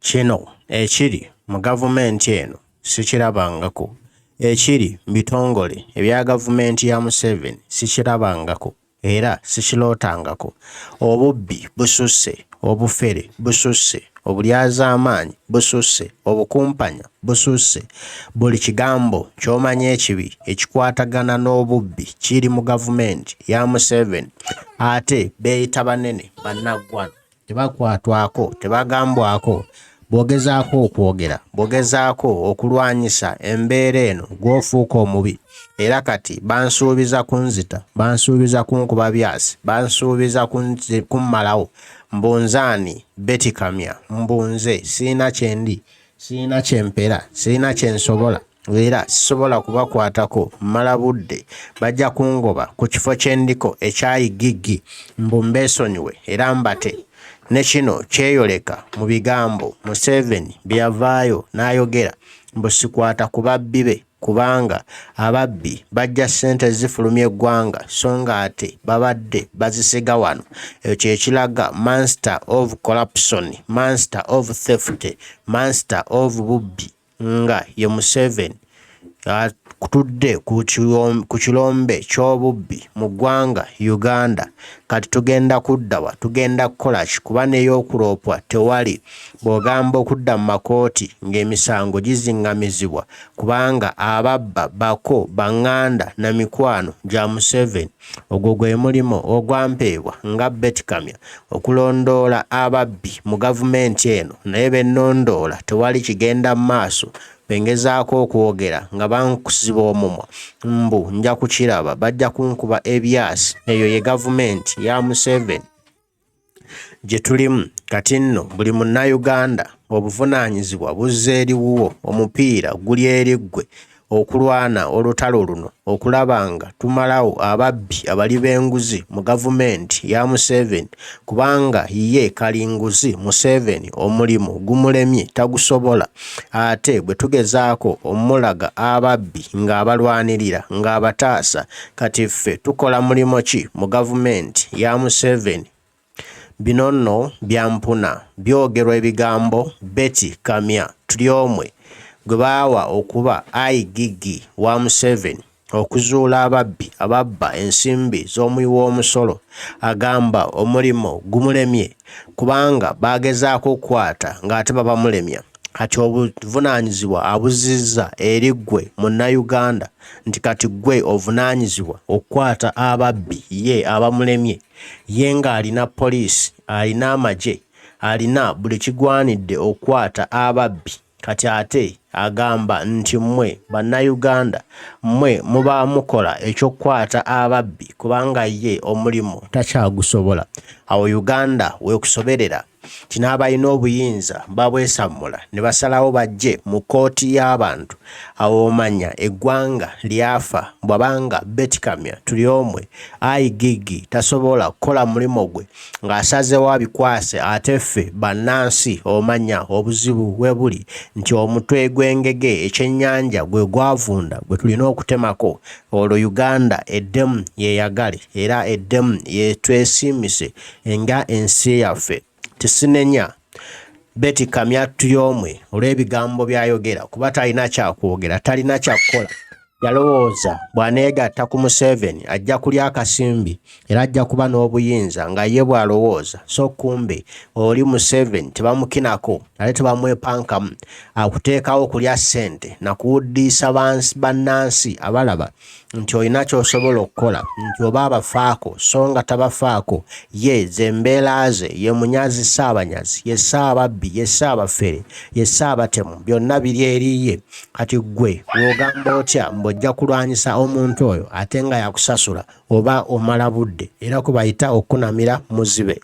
kino ekiri mu gavumenti eno sikirabangako, ekiri mu bitongole ebya gavumenti ya Museveni sikirabangako era sikirootangako. Obubbi bususse, obufere bususse, obulyazaamaanyi bususse, obukumpanya bususse. Buli kigambo ky'omanya ekibi ekikwatagana n'obubbi kiri mu gavumenti ya Museveni. Ate beeyita banene bannaggwano, tebakwatwako, tebagambwako. Bw'ogezaako okwogera, bw'ogezaako okulwanyisa embeera eno gw'ofuuka omubi. Era kati bansuubiza kunzita, bansuubiza kunkuba byasi, bansuubiza kummalawo. Mbunzaani Betty Kamya, mbunze sirina kyendi, sirina kyempera, sirina kyensobola. Era sisobola kubakwatako, mmala budde. Bajja kungoba ku kifo ky'endiko ekyayigiggi. Mbumbeesonyiwe era mbate. Ne kino kyeyoleka mu bigambo Museveni bye yavaayo n'ayogera mbu sikwata ku babbi be, kubanga ababbi bajja ssente zifulumya eggwanga so nga ate babadde bazisiga wano. Ekyo kye kiraga master of corruption, master of theft, master of bubbi nga ye Museveni atudde ku kirombe ky'obubbi mu ggwanga Uganda. Kati tugenda kuddawa, tugenda kukola ki? Kuba n'ey'okuloopwa tewali. Bw'ogamba okudda mu makooti ng'emisango giziŋŋamizibwa kubanga ababba bako, baŋŋanda na mikwano gya Museveni. Ogwo gwe mulimo ogwampeebwa nga Betty Kamya okulondoola ababbi mu gavumenti eno, naye bennondoola tewali kigenda mu maaso. Bengezaako okwogera nga bankusiba omumwa mbu nja kukiraba, bajja kunkuba ebyasi. Eyo ye gavumenti ya Museveni gye tulimu kati nno. Buli munnayuganda obuvunaanyizibwa buzza eri wuwo, omupiira guli eri ggwe okulwana olutalo luno okulaba nga tumalawo ababbi abali b'enguzi mu gavumenti ya Museveni, kubanga ye kalinguzi Museveni omulimu gumulemye tagusobola. Ate bwe tugezaako omulaga ababbi ng'abalwanirira ng'abataasa, kati ffe tukola mulimo ki mu gavumenti ya Museveni? Bino nno byampuna byogerwa ebigambo Betty Kamya tuli omwe gwe baawa okuba ayigiggi wa Museveni okuzuula ababbi ababba ensimbi z'omuwi w'omusolo. Agamba omulimo gumulemye kubanga bagezaako okukwata ng'ate babamulemya. Kati obuvunaanyizibwa abuzizza eri ggwe munnayuganda nti kati ggwe ovunaanyizibwa okukwata ababbi ye abamulemye. Ye ng'alina poliisi, alina amagye, alina buli kigwanidde okukwata ababbi. Kati ate agamba nti mmwe bannayuganda mmwe muba mukola eky'okukwata ababbi kubanga ye omulimu takyagusobola. Awo Uganda wekusoberera kino abalina obuyinza babwesammula ne basalawo bajje mu kkooti y'abantu. Awo omanya eggwanga lyafa bw'abanga Betty Kamya tuli omwe ayigiggi tasobola kukola mulimo gwe ng'asazewo abikwase. Ate ffe bannansi omanya obuzibu we buli nti omutwe gw'engege ekyennyanja gwe gwavunda gwe tulina okutemako. Olwo Uganda eddemu yeyagale era eddemu yetwesiimise nga ensi yaffe. Tisinenya Betty Kamya tuli omwe olw'ebigambo by'ayogera kuba talina kyakwogera, talina kyakukola. Yalowooza bw'aneegatta ku Museveni ajja kulya akasimbi era ajja kuba n'obuyinza nga ye bw'alowooza. So kumbe oli Museveni tebamukinako ate tebamwepankamu, akuteekawo kulya ssente na kuwuddiisa bannansi abalaba nti olina ky'osobola okukola, nti oba abafaako so nga tabafaako. Ye ze mbeera ze, ye munyazi saabanyazi, ye saababbi, ye saabafere, ye saabatemu, byonna biri eriye. Kati ggwe w'ogamba otya mb'ojja kulwanyisa omuntu oyo ate nga yakusasula oba omala budde era kubayita okunamira muzibe.